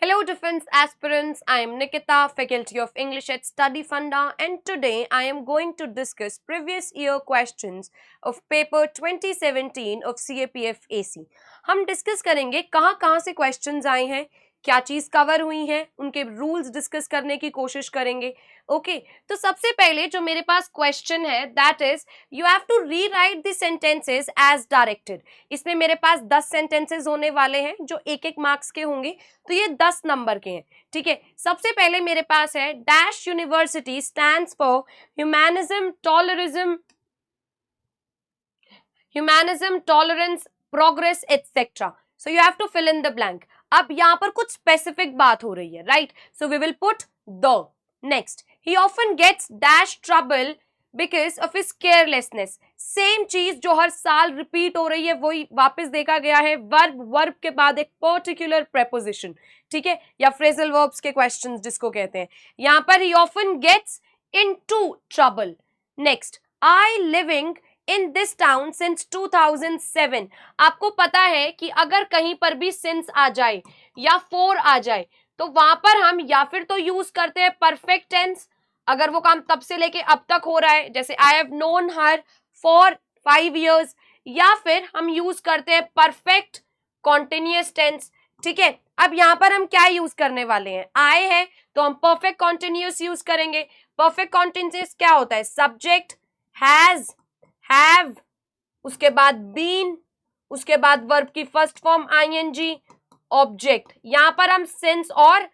Hello, defense aspirants. I am Nikita, faculty of English at Study Funda, and today I am going to discuss previous year questions of paper 2017 of CAPF AC. हम discuss करेंगे कहाँ कहाँ से questions आए हैं, क्या चीज cover हुई है, उनके रूल्स डिस्कस करने की कोशिश करेंगे. ओके तो सबसे पहले जो मेरे पास क्वेश्चन है that is you have to rewrite the sentences as directed. इसमें मेरे पास 10 सेंटेंसेस होने वाले हैं जो एक एक मार्क्स के होंगे, तो ये 10 नंबर के हैं. ठीक है, सबसे पहले मेरे पास है dash university stands for humanism tolerance progress etcetera. So you have to fill in the blank. अब यहाँ पर कुछ स्पेसिफिक बात हो रही है, right? So we will put the. Next, he often gets dash trouble because of his carelessness. Same चीज जो हर साल रिपीट हो रही है वही वापस देखा गया है. वर्ब के बाद एक पर्टिकुलर प्रेपोजिशन, ठीक है, या फ्रेजल वर्ब्स के क्वेश्चंस जिसको कहते हैं. यहाँ पर he often gets into trouble. Next, I living in this town since 2007. आपको पता है कि अगर कहीं पर भी सिंस आ जाए या फोर आ जाए तो वहां पर हम या फिर तो यूज करते हैं परफेक्ट टेंस, अगर वो काम तब से लेके अब तक हो रहा है, जैसे I have known her for 5 years, या फिर हम यूज करते हैं परफेक्ट कॉन्टिन्यूअस टेंस. ठीक है, अब यहाँ पर हम क्या यूज करने वाले हैं? आए है तो हम परफेक्ट कॉन्टिन्यूअस यूज करेंगे. परफेक्ट कॉन्टिन्यूअस क्या होता है? सब्जेक्ट, हैज, हैव, उसके बाद बीन, उसके बाद वर्ब की फर्स्ट फॉर्म आईएनजी, ऑब्जेक्ट. यहां पर हम सिंस और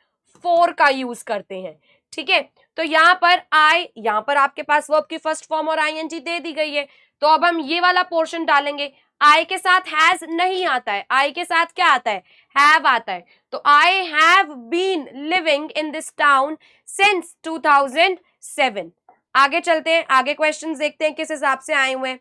फोर का यूज करते हैं. ठीक है, तो यहां पर आई, यहां पर आपके पास वर्ब की फर्स्ट फॉर्म और आईएनजी दे दी गई है, तो अब हम ये वाला पोर्शन डालेंगे. आई के साथ हैज नहीं आता है, आई के साथ क्या आता है? हैव आता है. तो I have been living in this town since 2007. आगे चलते हैं, आगे क्वेश्चंस देखते हैं किस हिसाब से आए हुए हैं.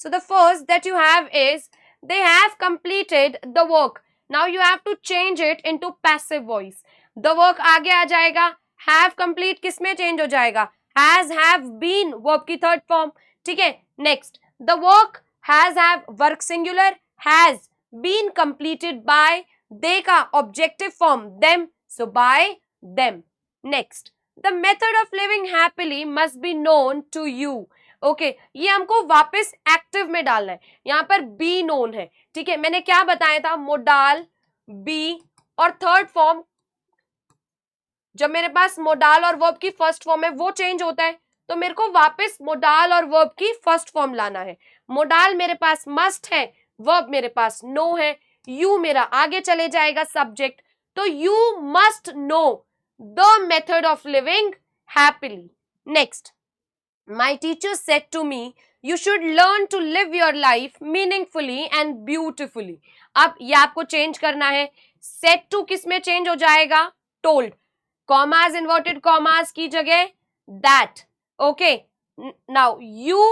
So the first that you have is they have completed the work. Now you have to change it into passive voice. The work आगे आ जाएगा, हैव कंप्लीट किस में चेंज हो जाएगा? हैज, हैव, बीन, वर्ब की थर्ड फॉर्म. ठीक है, next, the work has, have, work singular, has been completed by, they का objective form them, so by them. Next, the method of living happily must be known to you. Okay, ये हमको वापस active में डालना है. यहाँ पर be known है. ठीक है, मैंने क्या बताया था? मोडाल, बी और थर्ड फॉर्म. जब मेरे पास मोडाल और वर्ब की फर्स्ट फॉर्म है वो चेंज होता है, तो मेरे को वापस मोडाल और वर्ब की फर्स्ट फॉर्म लाना है. मोडाल मेरे पास मस्ट है, वर्ब मेरे पास नो है, यू मेरा आगे चले जाएगा सब्जेक्ट. तो you must know the method of living happily. Next, my teacher said to me you should learn to live your life meaningfully and beautifully. अब ये आपको चेंज करना है. said to किस में चेंज हो जाएगा? told. कॉमास, इन्वर्टेड कॉमास की जगह that. Okay, now you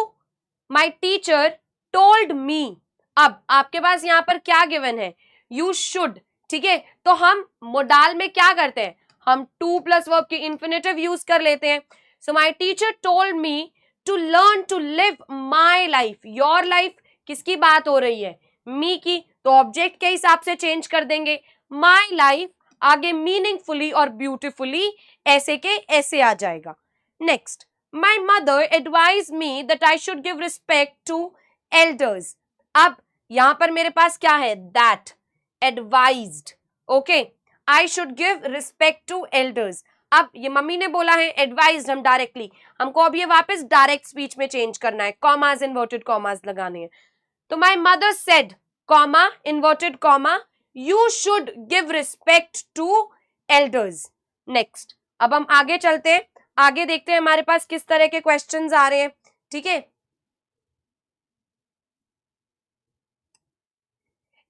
my teacher told me. अब आपके पास यहाँ पर क्या गिवन है? you should. ठीक है, तो हम मोडाल में क्या करते हैं? हम टू प्लस वर्ब की इंफिनिटिव यूज कर लेते हैं. So my teacher told me to learn to live my life. Your life किसकी बात हो रही है? me की, तो ऑब्जेक्ट के हिसाब से चेंज कर देंगे. my life आगे meaningfully और beautifully ऐसे के ऐसे आ जाएगा. Next, my mother advised me that I should give respect to elders. अब यहां पर मेरे पास क्या है? that, advised. okay, I should give respect to elders. अब ये मम्मी ने बोला है, एडवाइज हम डायरेक्टली, हमको अब ये वापस डायरेक्ट स्पीच में चेंज करना है, कॉमास, इन्वर्टेड कॉमास लगाने हैं. तो my mother said, comma, inverted comma, you should give respect to elders. Next, अब हम आगे चलते हैं, आगे देखते हैं हमारे पास किस तरह के क्वेश्चंस आ रहे हैं. ठीक है,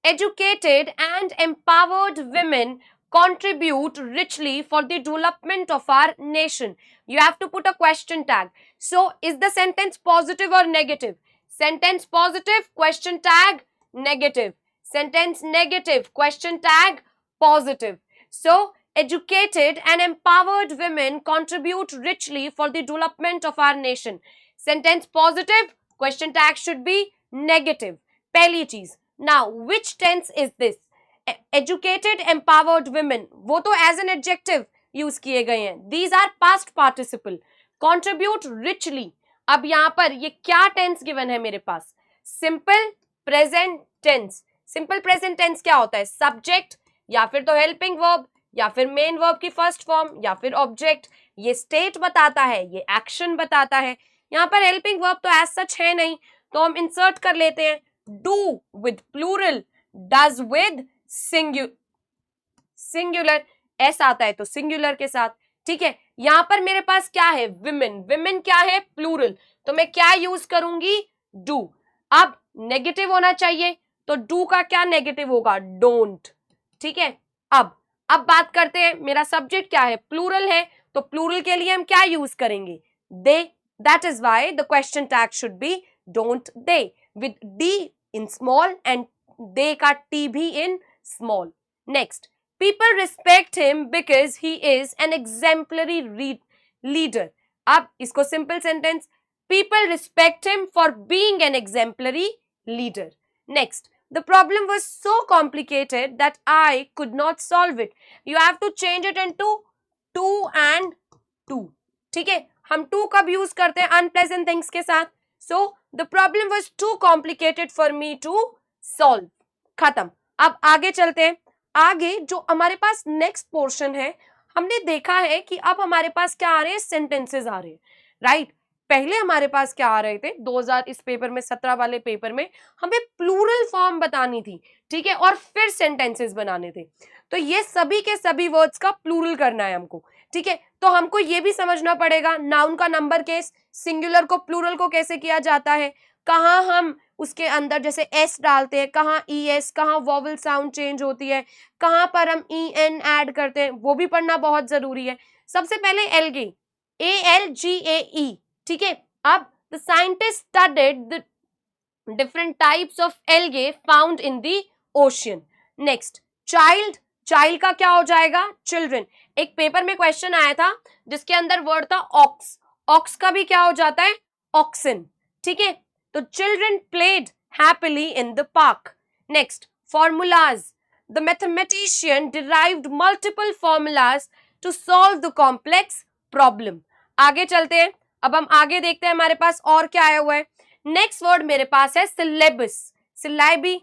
educated and empowered women contribute richly for the development of our nation. You have to put a question tag. So, is the sentence positive or negative? Sentence positive, question tag, negative. Sentence negative, question tag, positive. So, educated and empowered women contribute richly for the development of our nation. Sentence positive, question tag should be negative. पहली चीज. Now, which tense is this? Educated empowered women, वो तो as an adjective use किए गए हैं. These are past participle. Contribute richly, अब यहां पर ये क्या टेंस गिवन है मेरे पास? Simple present tense. Simple present tense क्या होता है? सब्जेक्ट या फिर तो हेल्पिंग वर्ब या फिर मेन वर्ब की फर्स्ट फॉर्म या फिर ऑब्जेक्ट. ये स्टेट बताता है, ये एक्शन बताता है. यहाँ पर हेल्पिंग वर्ब तो एज सच है नहीं, तो हम इंसर्ट कर लेते हैं do with plural, does with singular. S आता है तो सिंगुलर के साथ. ठीक है, यहां पर मेरे पास क्या है? विमेन. विमेन क्या है? प्लूरल. तो मैं क्या यूज करूंगी? डू. अब नेगेटिव होना चाहिए, तो डू का क्या नेगेटिव होगा? डोंट. ठीक है, अब बात करते हैं, मेरा सब्जेक्ट क्या है? प्लूरल है, तो प्लूरल के लिए हम क्या यूज करेंगे? They. That is why the question tag should be don't they with D in small and they का टी भी in small. Next, people respect him because he is an exemplary leader. अब इसको simple sentence, people respect him for being an exemplary leader. Next, the problem was so complicated that I could not solve it. You have to change it into to and to. ठीक है, हम to कब use करते हैं? unpleasant things के साथ. So the problem was too complicated for me to solve. खत्म. अब आगे चलते हैं. आगे जो हमारे पास नेक्स्ट पोर्शन है, हमने देखा है कि अब हमारे पास क्या आ रहे हैं? सेंटेंसेस आ रहे हैं, राइट. पहले हमारे पास क्या आ रहे थे? 2000 इस पेपर में 17 वाले पेपर में हमें प्लूरल फॉर्म बतानी थी, ठीक है, और फिर सेंटेंसेस बनाने थे. तो ये सभी के सभी वर्ड्स का प्लूरल करना है हमको. ठीक है, तो हमको ये भी समझना पड़ेगा नाउन का नंबर केस, सिंगुलर को प्लूरल को कैसे किया जाता है, कहाँ हम उसके अंदर जैसे एस डालते हैं, कहाँ ई एस, कहाँ वॉवल साउंड चेंज होती है, कहाँ पर हम ई एन ऐड करते हैं, वो भी पढ़ना बहुत जरूरी है. सबसे पहले एल्गे, ALGAE. ठीक है, अब the scientist studied the different types of algae found in the ocean. Next, child. Child का क्या हो जाएगा? चिल्ड्रन. एक पेपर में क्वेश्चन आया था जिसके अंदर वर्ड था ऑक्स. ऑक्स का भी क्या हो जाता है? ऑक्सन. ठीक है, तो children played happily in the park. Next, formulas. The mathematician derived multiple formulas to solve the complex problem. आगे चलते हैं, अब हम आगे देखते हैं हमारे पास और क्या आया हुआ है. नेक्स्ट वर्ड मेरे पास है syllabus, syllabi.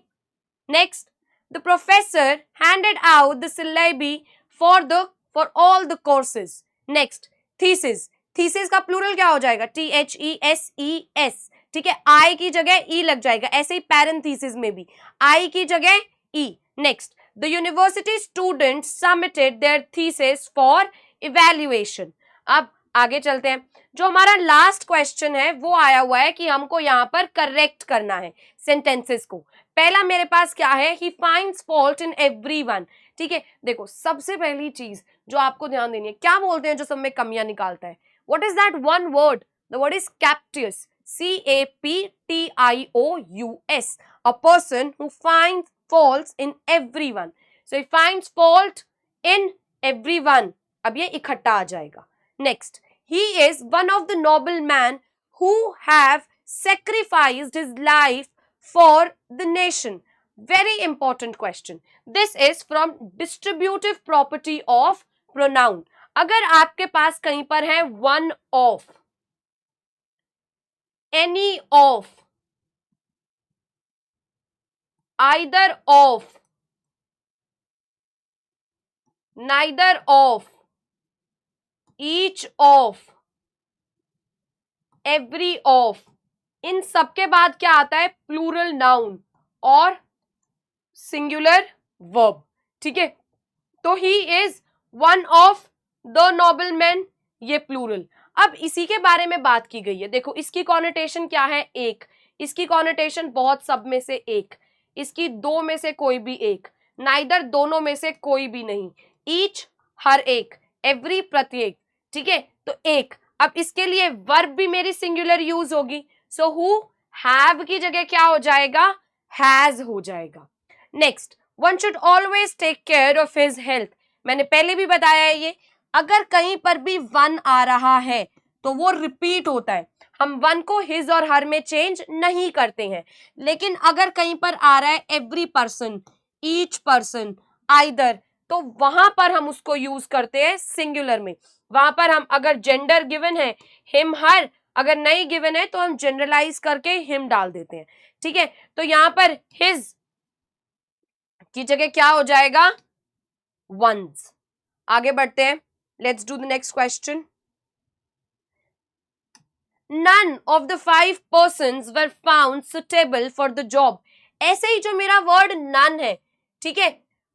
Next, the professor handed out the syllabi for all the courses. Next, thesis. thesis का प्लूरल क्या हो जाएगा? THESES. ठीक है, आई की जगह ई लग जाएगा. ऐसे ही पैरेंथेसिस में भी आई की जगह E. Next, the university student submitted their thesis for evaluation. अब आगे चलते हैं. जो हमारा लास्ट क्वेश्चन है वो आया हुआ है कि हमको यहाँ पर करेक्ट करना है सेंटेंसेस को. पहला मेरे पास क्या है? He finds fault in everyone. ठीक है, देखो सबसे पहली चीज जो आपको ध्यान देनी है, क्या बोलते हैं जो सब में कमियां निकालता है? What is that one word? The word is captious. CAPTIOUS. A person who finds faults in everyone. So he finds fault in everyone. अब ये इकट्ठा आ जाएगा. Next, he is one of the noble men who have sacrificed his life for the nation. Very important question. This is from distributive property of pronoun. अगर आपके पास कहीं पर है one of, any of, either of, neither of, each of, every of, इन सबके बाद क्या आता है? प्लूरल नाउन और सिंगुलर वर्ब. ठीक है, तो he is one of the noble man, ये प्लूरल. अब इसी के बारे में बात की गई है. देखो इसकी कॉनोटेशन क्या है? एक. इसकी कॉनोटेशन बहुत सब में से एक. इसकी दो में से कोई भी एक. नाइदर दोनों में से कोई भी नहीं. ईच हर एक. एवरी प्रत्येक. ठीक है, तो एक. अब इसके लिए वर्ब भी मेरी सिंगुलर यूज होगी. सो हु, हैव की जगह क्या हो जाएगा? हैज हो जाएगा. Next, one should always take care of his health. मैंने पहले भी बताया है ये, अगर कहीं पर भी वन आ रहा है तो वो रिपीट होता है. हम वन को हिज और हर में चेंज नहीं करते हैं. लेकिन अगर कहीं पर आ रहा है every person, each person, either, तो वहां पर हम उसको यूज करते हैं सिंगुलर में। वहां पर हम अगर जेंडर गिवन है हिम हर, अगर नहीं गिवन है तो हम जनरलाइज करके हिम डाल देते हैं, ठीक है। तो यहां पर हिज की जगह क्या हो जाएगा, वंस। आगे बढ़ते हैं, let's do the next question. None of the 5 persons were found suitable for the job। ऐसे ही जो मेरा वर्ड none है, ठीक है,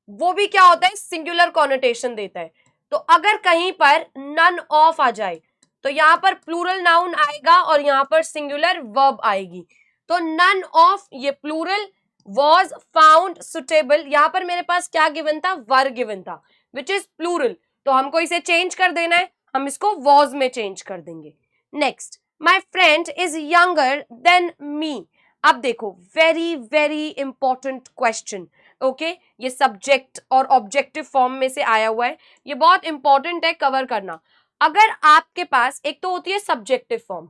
वो भी क्या होता है, सिंगुलर कॉनोटेशन देता है। तो अगर कहीं पर none of आ जाए तो यहां पर प्लूरल नाउन आएगा और यहां पर सिंगुलर वर्ब आएगी। तो none of ये प्लूरल, was found suitable, यहां पर मेरे पास क्या गिवन था, वर गिवन था, विच इज प्लूरल। तो हमको इसे चेंज कर देना है, हम इसको was में चेंज कर देंगे। Next, my friend is younger than me. अब देखो, very very important question, okay. ये सब्जेक्ट और ऑब्जेक्टिव फॉर्म में से आया हुआ है, ये बहुत इंपॉर्टेंट है कवर करना। अगर आपके पास एक तो होती है सब्जेक्टिव फॉर्म,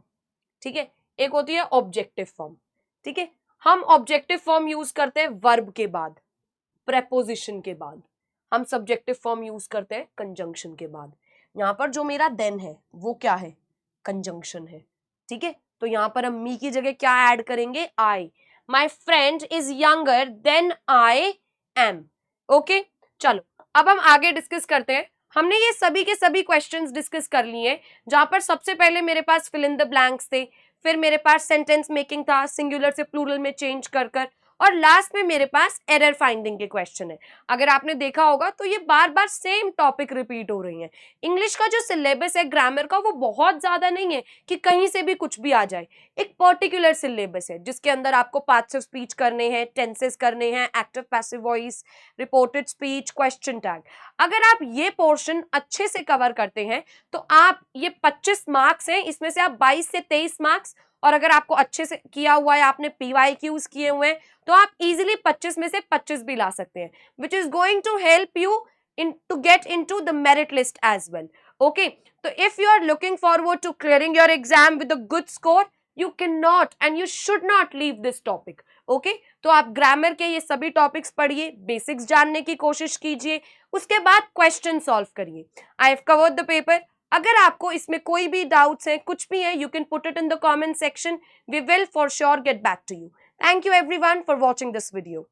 ठीक है, एक होती है ऑब्जेक्टिव फॉर्म, ठीक है। हम ऑब्जेक्टिव फॉर्म यूज करते हैं वर्ब के बाद, प्रेपोजिशन के बाद। हम सब्जेक्टिव फॉर्म यूज करते हैं कंजंक्शन के बाद। यहां पर जो मेरा देन है वो क्या है, कंजंक्शन है, ठीक है। तो यहां पर हम मी की जगह क्या ऐड करेंगे, I. My friend is younger than I am, okay. चलो अब हम आगे डिस्कस करते हैं। हमने ये सभी के सभी क्वेश्चंस डिस्कस कर लिए, जहां पर सबसे पहले मेरे पास फिल इन द ब्लैंक्स थे, फिर मेरे पास सेंटेंस मेकिंग था, सिंगुलर से प्लूरल में चेंज कर कर, और लास्ट में मेरे पास एरर फाइंडिंग के क्वेश्चन है। अगर आपने देखा होगा तो ये बार बार सेम टॉपिक रिपीट हो रही है। इंग्लिश का जो सिलेबस है ग्रामर का, वो बहुत ज्यादा नहीं है कि कहीं से भी कुछ भी आ जाए। एक पर्टिकुलर सिलेबस है जिसके अंदर आपको पार्ट्स ऑफ स्पीच करने हैं, टेंसेस करने हैं, active passive voice, reported speech, question tag. अगर आप ये पोर्शन अच्छे से कवर करते हैं तो आप, ये 25 मार्क्स हैं, इसमें से आप 22 से 23 मार्क्स, और अगर आपको अच्छे से किया हुआ है, आपने PYQs किए हुए हैं, तो आप इजीली 25 में से 25 भी ला सकते हैं, which is going to help you in to get into the merit list as well, okay। so if you are looking forward to clearing your exam with a good score, you cannot and you should not leave this topic, okay। तो आप grammar के ये सभी topics पढ़िए, basics जानने की कोशिश कीजिए, उसके बाद क्वेश्चन सॉल्व करिए। I have covered the paper. अगर आपको इसमें कोई भी डाउट्स हैं, कुछ भी है, you can put it in the comment section, we will for sure get back to you। thank you everyone for watching this video।